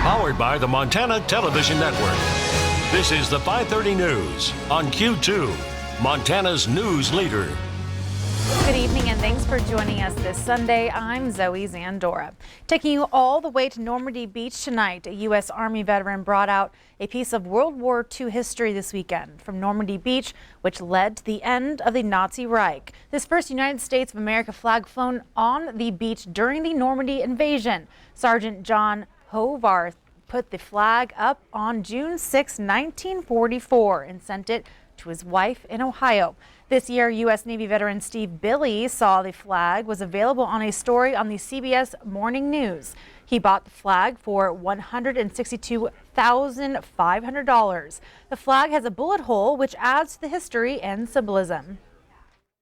Powered by the Montana Television Network. This is the 5:30 News on Q2, Montana's news leader. Good evening and thanks for joining us this Sunday. I'm Zoe Zandora. Taking you all the way to Normandy Beach tonight, a U.S. Army veteran brought out a piece of World War II history this weekend from Normandy Beach, which led to the end of the Nazi Reich. This first United States of America flag flown on the beach during the Normandy invasion. Sergeant John Hovarth put the flag up on June 6, 1944 and sent it to his wife in Ohio. This year, U.S. Navy veteran Steve Billy saw the flag was available on a story on the CBS Morning News. He bought the flag for $162,500. The flag has a bullet hole, which adds to the history and symbolism.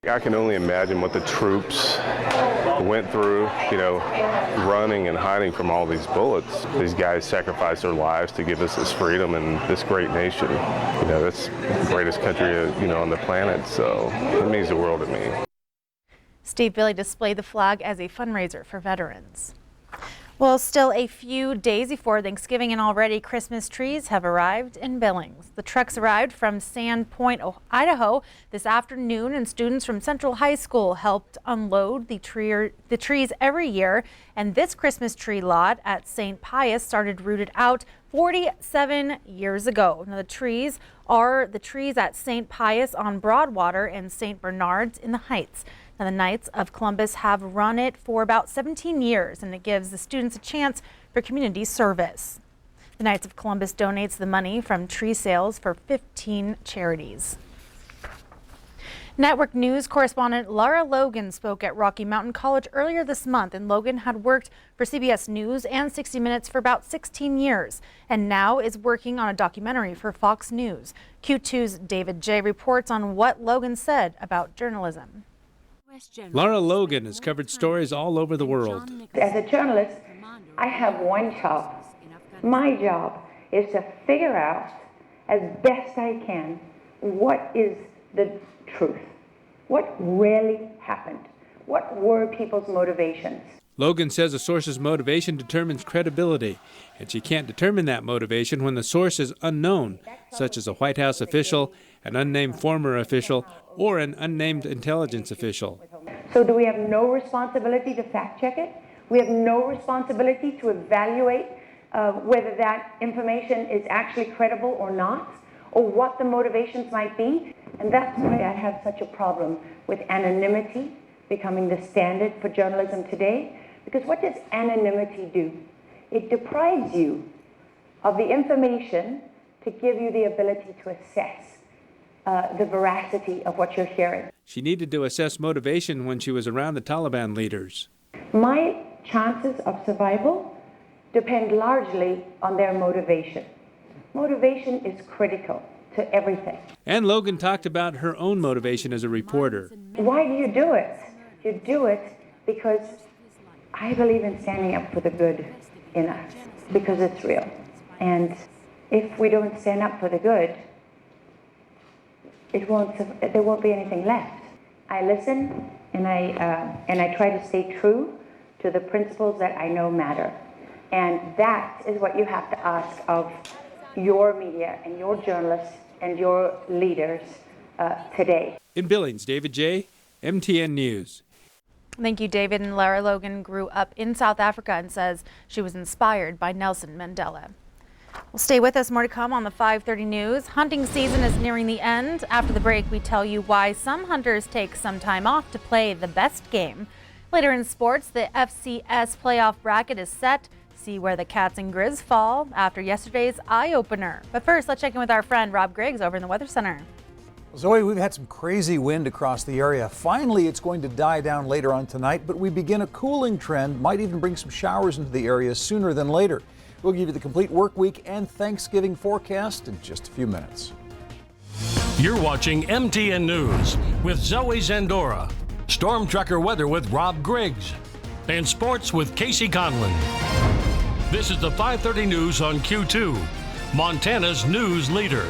I can only imagine what the troops went through, running and hiding from all these bullets. These guys sacrificed their lives to give us this freedom and this great nation. That's the greatest country, on the planet, so it means the world to me. Steve Billy displayed the flag as a fundraiser for veterans. Well, still a few days before Thanksgiving and already Christmas trees have arrived in Billings. The trucks arrived from Sand Point, Idaho this afternoon, and students from Central High School helped unload the trees every year. And this Christmas tree lot at St. Pius started rooted out 47 years ago. Now, the trees are the trees at St. Pius on Broadwater and St. Bernard's in the Heights. Now, the Knights of Columbus have run it for about 17 years, and it gives the students a chance for community service. The Knights of Columbus donates the money from tree sales for 15 charities. Network News correspondent Lara Logan spoke at Rocky Mountain College earlier this month, and Logan had worked for CBS News and 60 Minutes for about 16 years, and now is working on a documentary for Fox News. Q2's David J. reports on what Logan said about journalism. Lara Logan has covered stories all over the world. As a journalist, I have one job. My job is to figure out as best I can what is the truth, what really happened, what were people's motivations. Logan says a source's motivation determines credibility, and she can't determine that motivation when the source is unknown, such as a White House official, an unnamed former official, or an unnamed intelligence official. So do we have no responsibility to fact check it? We have no responsibility to evaluate whether that information is actually credible or not, or what the motivations might be. And that's why I have such a problem with anonymity becoming the standard for journalism today. Because what does anonymity do? It deprives you of the information to give you the ability to assess the veracity of what you're hearing. She needed to assess motivation when she was around the Taliban leaders. My chances of survival depend largely on their motivation. Motivation is critical to everything. And Logan talked about her own motivation as a reporter. Why do you do it? You do it because I believe in standing up for the good in us, because it's real. And if we don't stand up for the good, there won't be anything left. I listen and I try to stay true to the principles that I know matter. And that is what you have to ask of your media and your journalists and your leaders today. In Billings, David J., MTN News. Thank you, David. And Lara Logan grew up in South Africa and says she was inspired by Nelson Mandela. Well, stay with us. More to come on the 5:30 News. Hunting season is nearing the end. After the break, we tell you why some hunters take some time off to play the best game. Later in sports, the FCS playoff bracket is set. See where the Cats and Grizz fall after yesterday's eye-opener. But first, let's check in with our friend Rob Griggs over in the Weather Center. Zoe, we've had some crazy wind across the area. Finally, it's going to die down later on tonight, but we begin a cooling trend, might even bring some showers into the area sooner than later. We'll give you the complete work week and Thanksgiving forecast in just a few minutes. You're watching MTN News with Zoe Zandora, Storm Tracker weather with Rob Griggs, and sports with Casey Conlon. This is the 5:30 News on Q2, Montana's news leader.